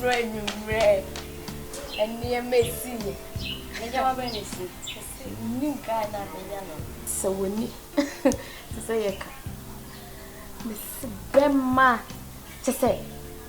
friend you rare. And near Messi. And your Benesi. New guy, not a yellow. So we need to say, Miss Bema, to say,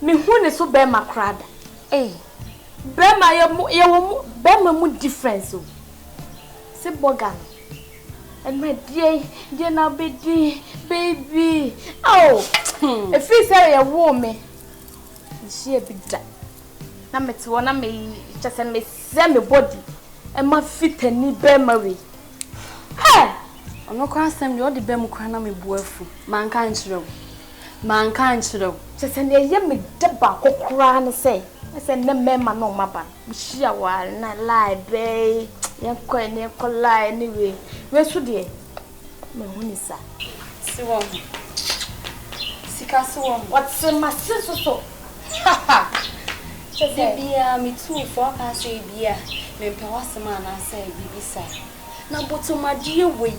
me who is so Bema crab. Eh, Bema, your Bema mood difference. Say Bogan. And my dear now baby. Oh, if you say a woman, she a big that. Now me to one me just and me send me body and my feet and knee bear Mary. Hey, I'm not going to send you all the bem crana me boyfriend. Mankind show. Just and they me deba or cran say. I said, no member no mabba. She a while not lie, babe. You're quite near lie anyway. Where should you? My honeysa. So, Sikaso, what's my sister so? Ha! Just a me too, for I say, beer. Me man, I say, Bibisa. Now, but to my dear way.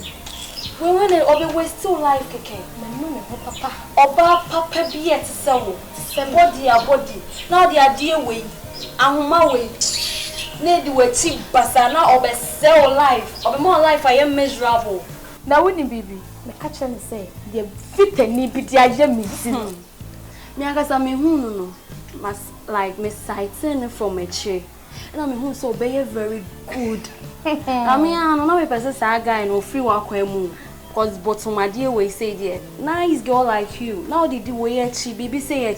When we still life, okay? Papa. Oba papa beer to sell. Body. Now they are dear way. I'm my way. Need to cheap basana or sell life. Or more life I am miserable. Now wouldn't baby, me catch and say, the fit and need be the me. Me I me no. Must like me sighting from a chair. And I mean so be very good. I mean I don't know if person say guy no free walk move. Cause but my dear way say there, nice girl like you. Now they do way baby say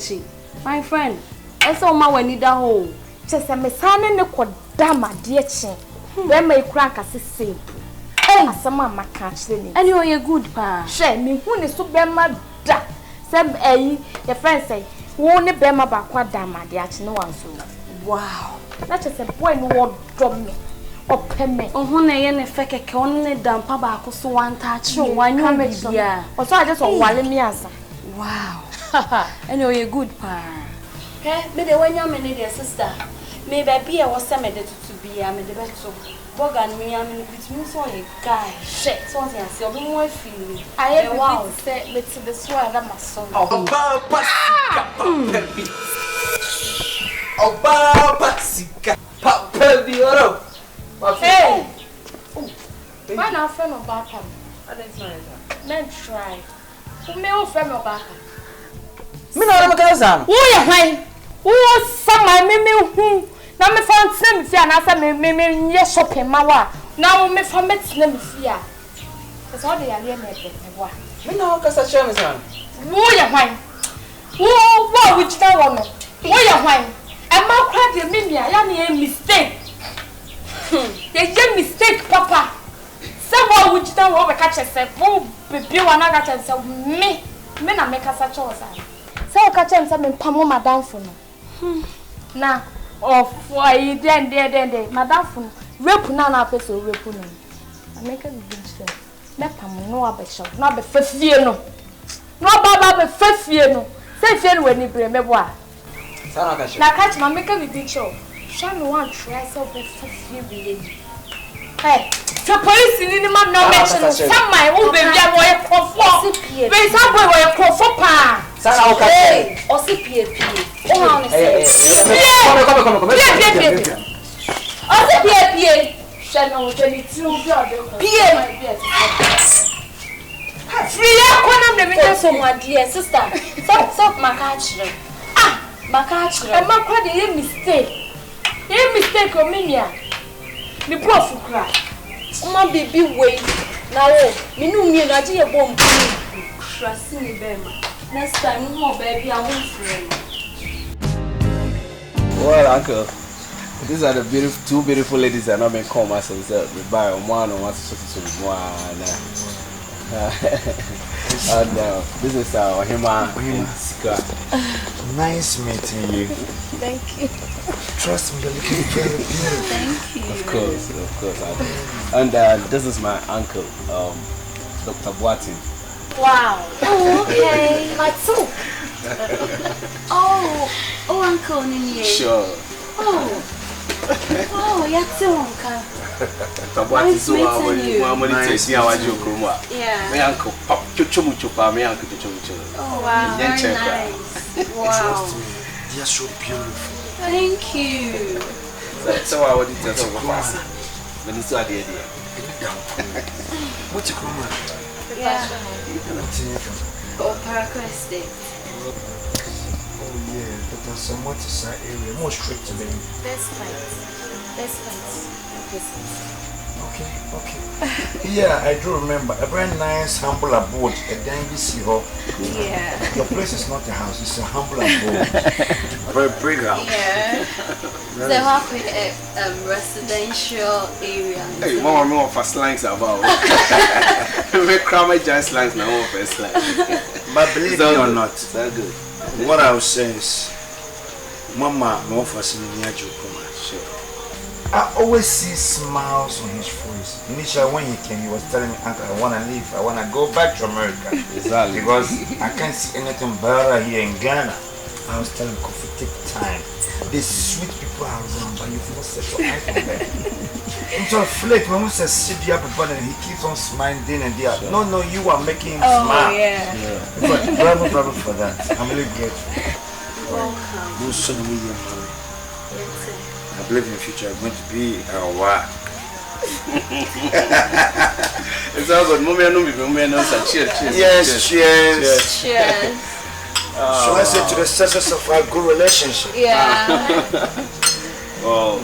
my friend. I saw my when need that hole. Just a mesane ne kodama dear chin. When my crack as say. Hey, some ma catch the and you are good pa. Share me who is so bema da. Some your friend say, won't bema backward dama the no one so. Wow. That is a boy no word drum me. Or peme. Oh, when I am a fake only damn papa so one touch. One yeah. Or so I just want me answer. Wow. And you're a good pa. Hey, maybe when you're my sister. Maybe I was summoned to be a medibet so. Bogan me, I'm in between so a guy. Shit, so I see more feeling. I have wow, say, let's see the sword of my son. Oh, Papa, hey! Why not friend of Baka? Men try. Who may friend of Baka? Me no go who you why? Who some my who? Now me found some fear and I me yes shopping my now me from it name fear. That's all they are here me. Me no go such a man. Who you why? Who which that woman? Who you why? Am I quite a mimia? I am mistake. There's a mistake, Papa. Someone which don't want to catch us. Oh, baby, one I got us. Me not make us a choice. So I catch him some Pamo Madame for no. Now, why then, Madame for rape none of us or rape no. I make a big show. Let Pamo no other show, not the first year no. No, Baba, the first year no. Say, fair when you bring me what. Now, catch my make a big show. Show me one try so be hey, the police in the man no mention some my own baby boy Confion. Be some boy boy Confion pa. Sara o hey, o si pie. O ha no say. Come. O si pie. Shall no 22 pie. Free ya kwana me me so my dear sister. Stop my catch. Ah, my catch. E ma kwa dey mistake. You mistake on me, me prof cry. Uma baby wait. Now, me no me na je bomb. Trust me, Bema. Next time, more baby, I won't friend. Well, uncle, these are the two beautiful ladies that not been called myself. We buy one or one to one. And this is our Hima. Nice meeting you. Thank you. Trust me, you're looking very beautiful. Thank you. Of course, I do. And this is my uncle, Dr. Boatin. Wow. Oh, okay. My too. Oh, Uncle Nini. Sure. Oh, you're too, Uncle. Nice meeting you. Yeah. My uncle, my uncle. Oh, wow. Very nice. Wow. They are so beautiful. Thank you. So I would tell you about when you saw the idea. What's your comment? Yeah. Oh, Parker Estate. yeah, but there's some what is that area? More straight to me. That's fine. Okay. Yeah, I do remember. A very nice, humble abode. A dandy hall. Yeah. Your place is not a house, it's a humble abode. A very big house. Yeah. So how residential area. Hey, Mama, more for slangs about. We cram my giant slangs now for slang. But believe me or not, so good. what I was saying is, Mama, more for senior Jokuma. Sure. I always see smiles on his face. Initially, when he came, he was telling me, Uncle, I want to leave. I want to go back to America. Exactly. Because I can't see anything better here in Ghana. I was telling him, Kofi, take time. These sweet people are around, but you've not set your eyes on them. So, Flake, when we say sit up and he keeps on smiling day and day. No, you are making him smile. Yeah. But bravo for that. I'm really grateful. Welcome. No son of me, I believe in the future I'm going to be a wife. It's all good. Cheers. Yes, cheers. Cheers. So let's say to the success of our good relationship. Yeah. Wow.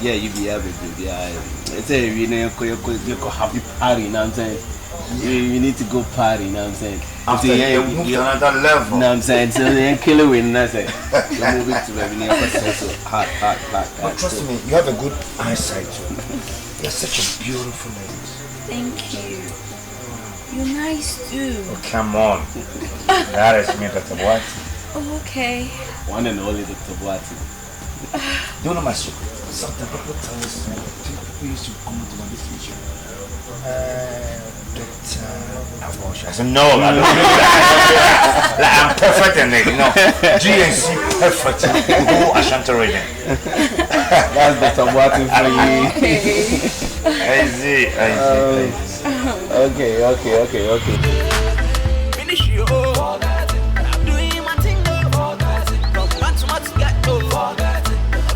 Yeah, you be happy, yeah. It's a you happy party, you know what I'm saying? You need to go party, you know what I'm saying? After you move to another level. You know what I'm saying? So then kill it with nothing. You move it to revenue so hard. But trust me, you have a good eyesight too. You're such a beautiful lady. Thank you. You're nice too. Oh, come on. That is me, Dr. Boati. Oh, okay. One and only Dr. Boati. You know my secret. Sometimes people tell us people used to come to my teacher. Dr. Abortion. I said, no, I don't do that. Like, I'm perfect in it, you know. GNC perfect. Who Ashanti reading. That's Dr. Boati for you. I see. Okay. Finish you. I'm doing my thing. From much to get to.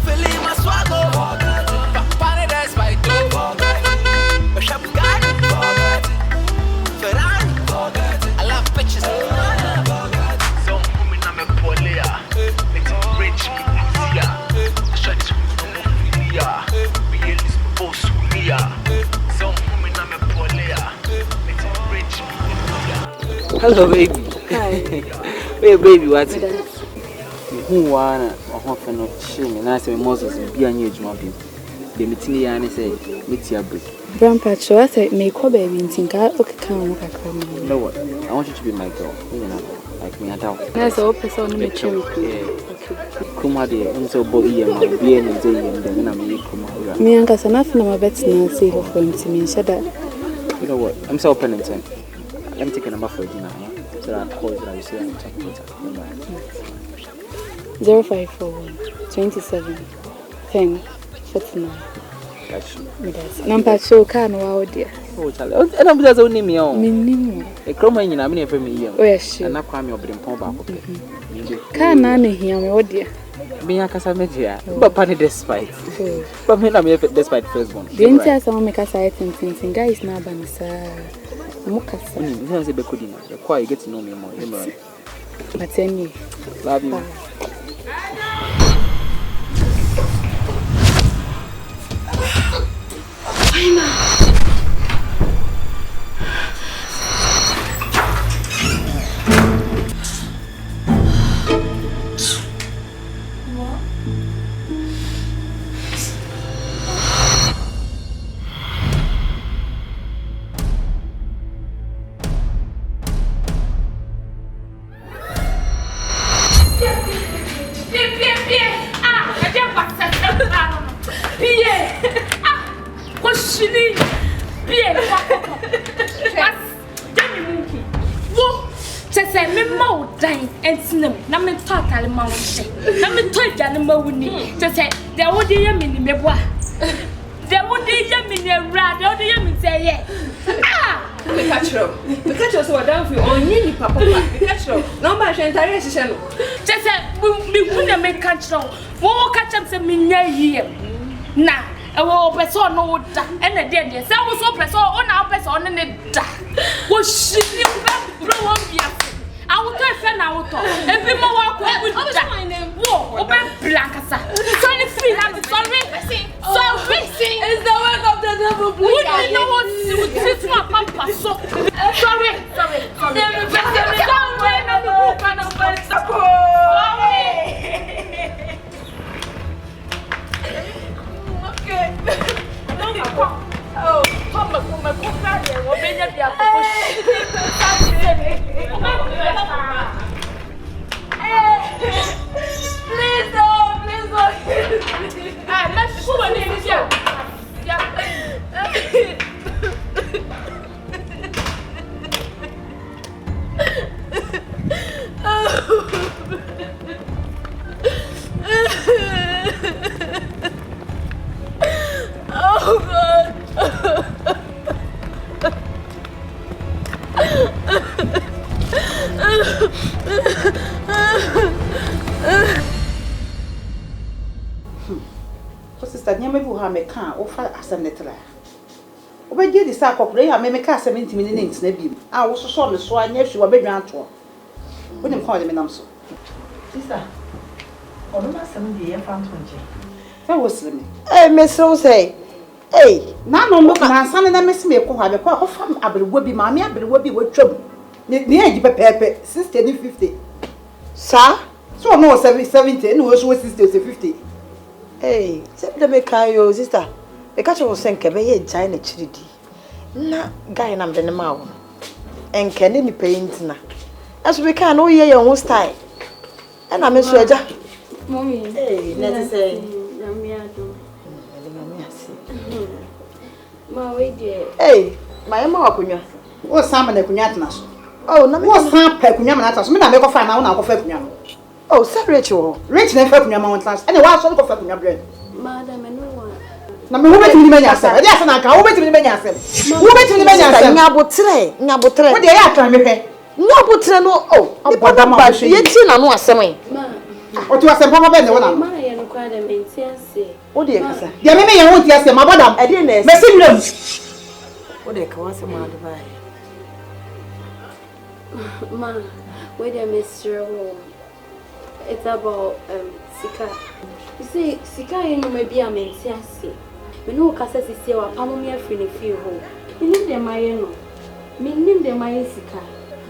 Feeling my swagger. Paradise by two. A shop guy. Ferrari. I love pictures. So women I'm a polia. It's rich. Yeah. I shot this from Ophelia. We hear this boss here. So women I'm a polia. It's rich. Hello, baby. Hi. Hey, baby, what's it? Who wanna often of shame and I say Moses be a new job. The meeting and say, meet your break. Grandpa, I said, make a baby and think I come. You know what? I want you to be my girl. You know, like me and out. That's all person make cherry. Kuma de, and so body and be and then I'm Kuma. Me and Cassanath, no, I bet now see her for him to me. Shut up. You know what? I'm so penitent. Let me take a number for dinner, so that I'll call you see and check later. 0541 27 10 49. Number show can wow dear. Oh, Charlie, and I'm just only me on. Minimum. A crummy in a minute for me. Oh, yes, and not crime of the pump back. Can I hear me? Oh, dear. Being a Casamedia, but Panny despite. But me, I'm despite first one. The entire someone make a sight and things, guys now, Banissa. Mukasa. You don't say Becudina. You're quiet, get to know me more. But tell me, love you. catch you so down for only papa. Catch you. No man shall entire session. Just me wouldn't make catch now. Won't catch up some here. Nah, I will person no and a dead yes. I was so person on our person and it. Was she blow on me? I will tell friend out. And people walk with my name. Whoa, open blankasa. Sorry, free. I'm sorry. Sorry, is the work of the devil. We don't know what to my papa. Sorry. Oh, come please don't. Let's shoot an idiot. Oh God. Sister, nyame bu ha me kan wo fa asem netra. Obegye di sa kokore ya me ka asem ntimi ne ntina biem. Ah wo so me so anya hwi wa bedwan ato. Wonim kwa de me nam so. Sister, ono ma asem de ye fa nto nje. Fa wo sire me. Me so say. Na no mo na ansan na mesi me ko ha be ko fa aberewa bi ma me aberewa bi watwam. Ne agi pepepe 60 ni 50. Sa? So no 70 no so 60 or 50. Except the make yo sister. The catch was sent kebe ye China chiridi. Na guy na mbe ne ma wo. Enke ne ni paint na. As we can no ye your own style. And I miss Raja. Mommy. Let's say. Ma we dey. My ma akunya. Wo sam na akunya tena so. Oh, na me wo sam pa akunya ma na tena so. Me na me ko fa na wo na ko fa akunya no. Oh, separate you. Rich na fa akunya ma won tena so. Ene wa so ko fa akunya bread. Madam, no one. Na me wo betimi ni menya asem. E dey asa na ka wo betimi ni menya asem. Wo betimi ni menya asem. Nyabotre. Wo dey ya atwa me hwe. Nyabotre no abodama ba ye ti na no asem. Ma. O ti asem papa be ne wona. Ma ye no kwa da mentiase. O dey kasa. Dia me ye won ti asem abodam. E dey na. Mesi mrem. O dey ka wase ma advise. Ma, where the Mr. It's about Sika. You see, Sika you know maybe I'm in Tiasi. We know Casa Sisi or Pamomia free in few home. You name them my no. Me name them my Sika.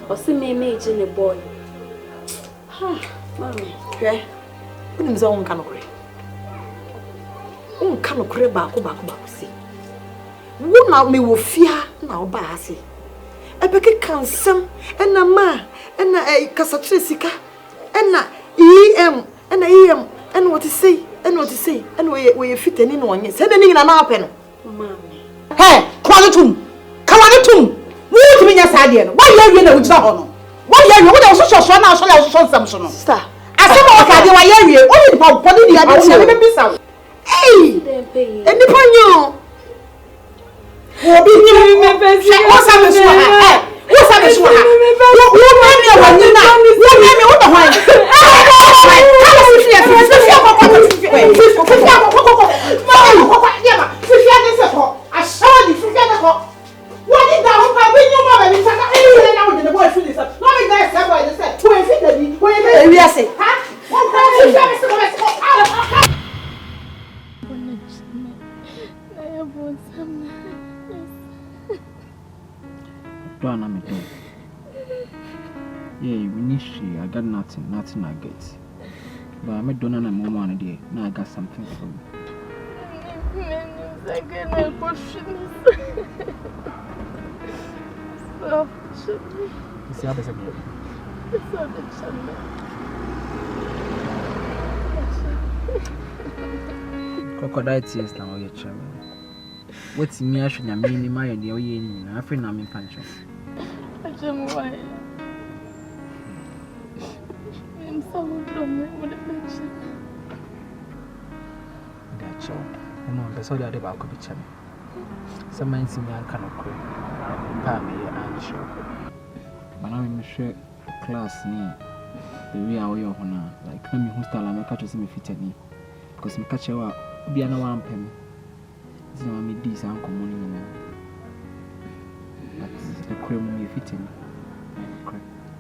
Or see me mage in a boy. Ha, mommy. Okay. Wouldn't so on canokre. Canokre back. See. Wouldn't now me will fear now bassy. I beg cansam and a ma and a Casatrisika and a EM and a EM and what to say and where you fit any one yet. Send anything an open. Mommy. Hey, qualitum. What mean as Adian? Why are you with Zahono? Why are you with a social now? So I saw some star. I saw what I do. Why are you? Only about body the other side. Hey, and the ponyo. What's I got nothing I get. But I met Donna and Mama on a day. Now I got something for you. Crocodile tears now, your chairman. What's me? I should have made my idea. I feel I'm in function. I don't know. I'm so dumb. What a bitch. That's all. I'm not the sorry about could be chummy. Someone see me and cannot cry. Pammy and show. But I'm sure class near the way I wear honor. Like, let me style and catch me fit me. Because me catch you up, be an one pen. This is me this uncle money. But the cream me fit me.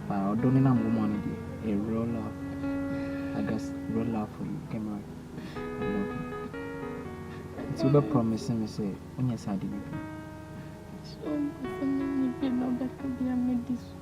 But I don't know money. A roll up. I guess roll up for you. Come on. I love you. It's over promising me say, on your side, you so I'm going to be a medicine.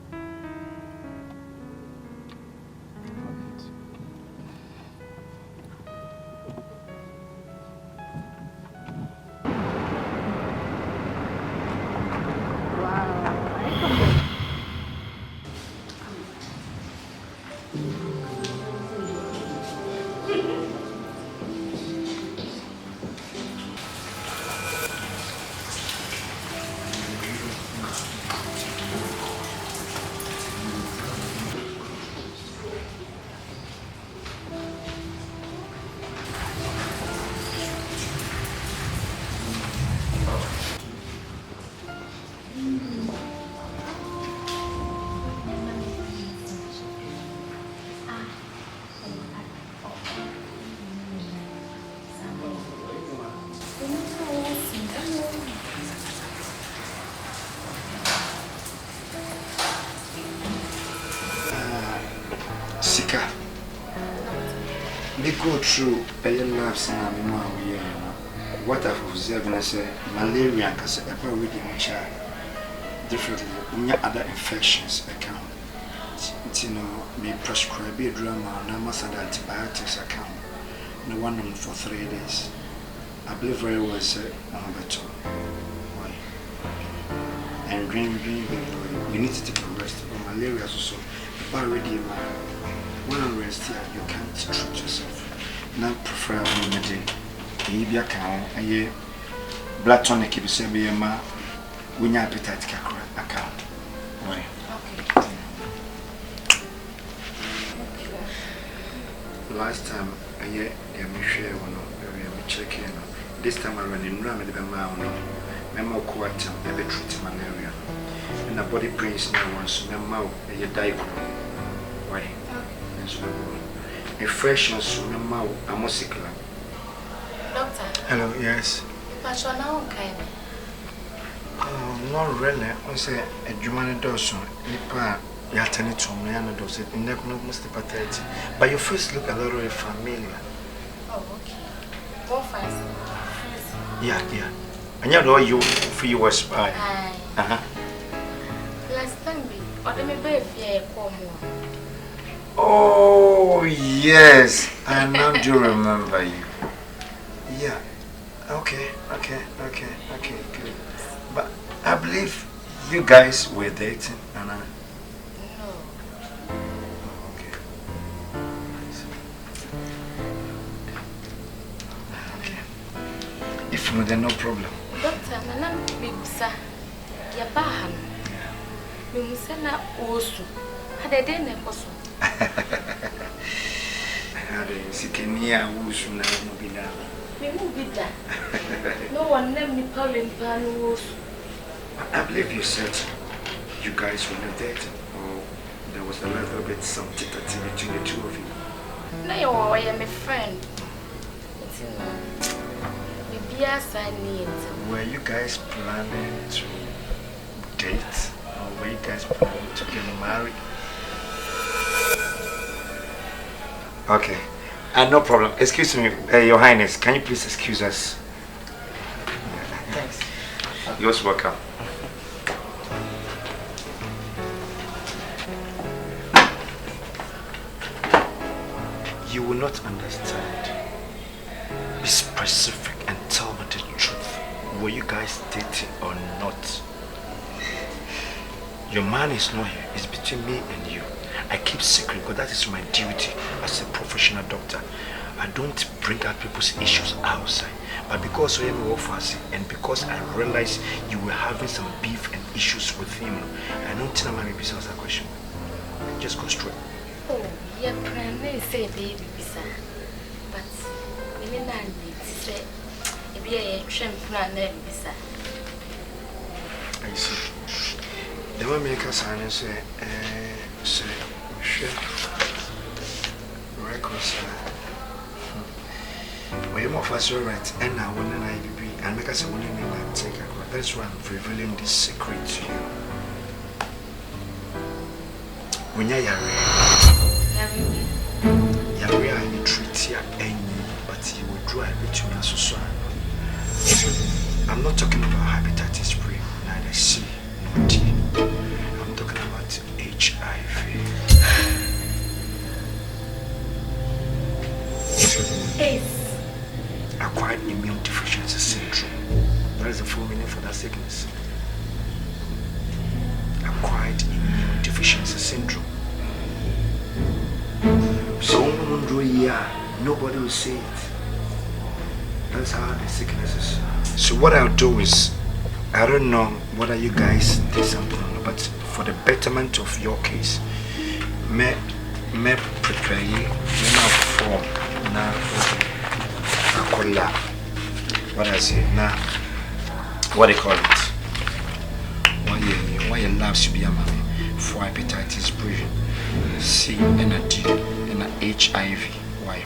Go through a lapse in what I've observed, I say malaria because ever reading a child differently, other infections account. You know, me prescribe a drama and I must have antibiotics account. No one on for 3 days. I believe very well say I'm better. Why? And drink, you need to take a rest. But malaria also, if I already when I'm rest here, you can't treat yourself. Now prefer remedy. Maybe I can blood tonic if you say be a man when your appetite account. Why? Okay. Last time I share one check in. This time around in Ram the Bama Memo quantum ever treat malaria. And the body pains now once Memo a diaper. Why? A freshness from a mouth, a musicula. Doctor. Hello, yes. But you're now kind. Not really. I say a German dosson, Nipa, Yatani to me, and a dose, and never must pathetic. But your first look a little familiar. Oh, okay. Go fast. Yeah. And you know you for you was by. Last time, or the maybe fear come. Oh, yes. I now do remember you. Yeah. Okay, good. But I believe you guys were dating, and I... No. Oh, okay. Okay. If no, then no problem. Doctor, my name is Bibsa. Yabahan. Bimusena Osu. Had a day neposo. I believe you said you guys were not dating, or there was a little bit some tete between the two of you. No, I am a friend. Were you guys planning to date, or were you guys planning to get married? Okay, no problem. Excuse me, Your Highness, can you please excuse us? Thanks. You're welcome. You will not understand. Be specific and tell me the truth. Were you guys dating or not? Your man is not here. It's between me and you. I keep secret because that is my duty as a professional doctor. I don't bring out people's issues outside. But because I am offensive and because I realized you were having some beef and issues with him, I don't think I'm going to be answer that question. Just go straight. Oh, yeah, primary say baby, but we didn't say a be a trim plan visa. I see. The one make us say records. We're more fast, right? And now, when I be, and make us a winning and take a quote. That's why I'm revealing this secret to you. When you're you treat you any, but you will drive between us. So I'm not talking about hepatitis B, neither C nor D. I'm talking about HIV. AIDS. Acquired immune deficiency syndrome. What is the full meaning for that sickness? Acquired immune deficiency syndrome. So nobody will say it. That's how the sickness is. So what I'll do is, I don't know whether you guys did something or not, but for the betterment of your case, may prepare you, form now. What I say now? What they call it? Why your lab should be a mommy for hepatitis B, C, and a D, and a HIV. Why?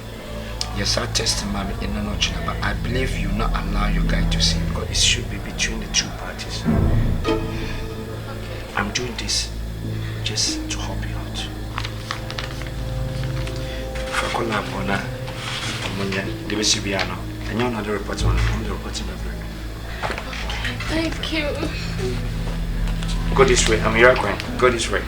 Yes, I tested mommy in a notch, but I believe you not allow your guy to see because it should be between the two parties. I'm doing this just to help you out. If I call up on that. The Bessibiano, and you're not the reporter on the reporting. Thank you. Go this way. I'm your queen. Go this way.